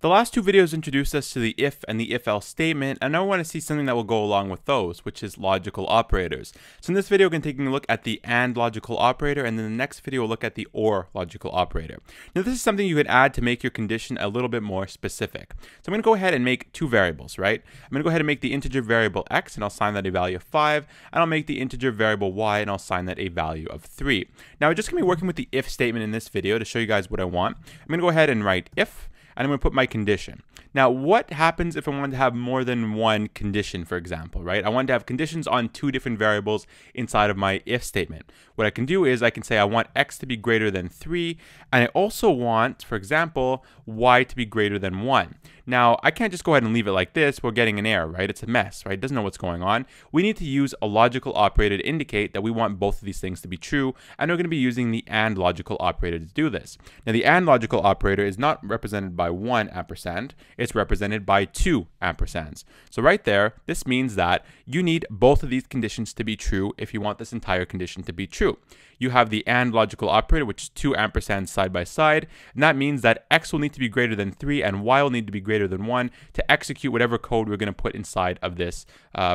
The last two videos introduced us to the if and the if-else statement, and now we want to see something that will go along with those, which is logical operators. So in this video, we're going to take a look at the AND logical operator, and then the next video we'll look at the OR logical operator. Now this is something you could add to make your condition a little bit more specific. So I'm going to go ahead and make two variables, right? I'm going to go ahead and make the integer variable x, and I'll assign that a value of 5, and I'll make the integer variable y, and I'll assign that a value of 3. Now we're just going to be working with the if statement in this video to show you guys what I want. I'm going to go ahead and write if, and I'm going to put my condition. Now, what happens if I want to have more than one condition, for example, right? I want to have conditions on two different variables inside of my if statement. What I can do is I can say I want x to be greater than 3, and I also want, for example, y to be greater than 1. Now, I can't just go ahead and leave it like this. We're getting an error, right? It's a mess, right? It doesn't know what's going on. We need to use a logical operator to indicate that we want both of these things to be true, and we're going to be using the AND logical operator to do this. Now, the AND logical operator is not represented by 1 ampersand. It's represented by 2 ampersands. So right there, this means that you need both of these conditions to be true if you want this entire condition to be true. You have the AND logical operator, which is 2 ampersands side by side, and that means that x will need to be greater than 3 and y will need to be greater than 1 to execute whatever code we're going to put inside of this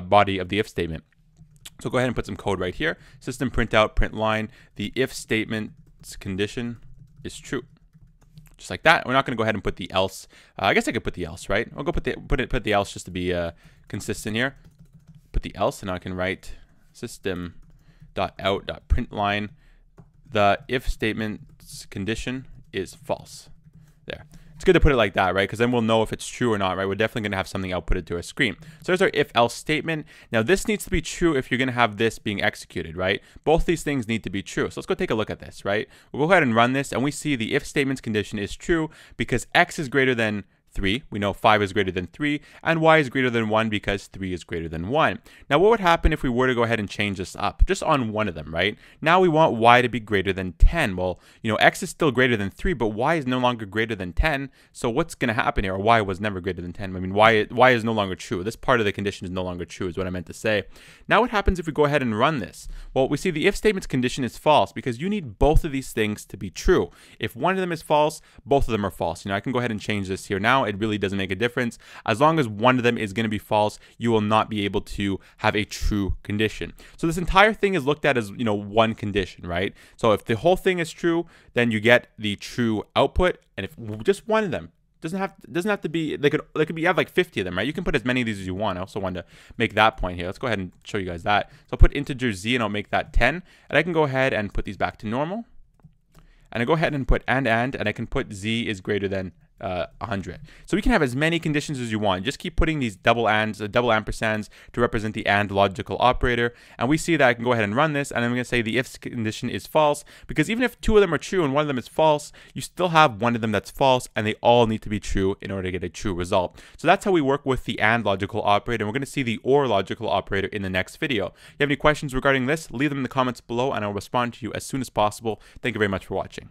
body of the if statement. So go ahead and put some code right here. System print out, print line, the if statement's condition is true. Just like that. We're not going to go ahead and put the else. I guess I could put the else, right? I'll go put the else just to be consistent here. Put the else, and I can write system.out.println. The if statement's condition is false. There. It's good to put it like that, right? Because then we'll know if it's true or not, right? We're definitely going to have something outputted to our screen. So there's our if-else statement. Now this needs to be true if you're going to have this being executed, right? Both these things need to be true. So let's go take a look at this, right? We'll go ahead and run this, and we see the if statement's condition is true because x is greater than 3. We know 5 is greater than 3, and y is greater than 1 because 3 is greater than 1. Now, what would happen if we were to go ahead and change this up just on one of them, right? Now we want y to be greater than 10. Well, you know, x is still greater than 3, but y is no longer greater than 10. So what's going to happen here? Or y was never greater than 10. I mean, y is no longer true. This part of the condition is no longer true is what I meant to say. Now what happens if we go ahead and run this? Well, we see the if statement's condition is false because you need both of these things to be true. If one of them is false, both of them are false. You know, I can go ahead and change this here now. It really doesn't make a difference. As long as one of them is going to be false, you will not be able to have a true condition. So this entire thing is looked at as, you know, one condition, right? So if the whole thing is true, then you get the true output, and if just one of them doesn't have to be, they could be, you have like 50 of them, right? You can put as many of these as you want. I also wanted to make that point here. Let's go ahead and show you guys that. So I'll put integer z, and I'll make that 10, and I can go ahead and put these back to normal, and I go ahead and put and I can put z is greater than 100. So we can have as many conditions as you want. Just keep putting these double ands, double ampersands to represent the AND logical operator. And we see that I can go ahead and run this, and I'm going to say the if condition is false, because even if two of them are true and one of them is false, you still have one of them that's false, and they all need to be true in order to get a true result. So that's how we work with the AND logical operator. And we're going to see the OR logical operator in the next video. If you have any questions regarding this, leave them in the comments below, and I'll respond to you as soon as possible. Thank you very much for watching.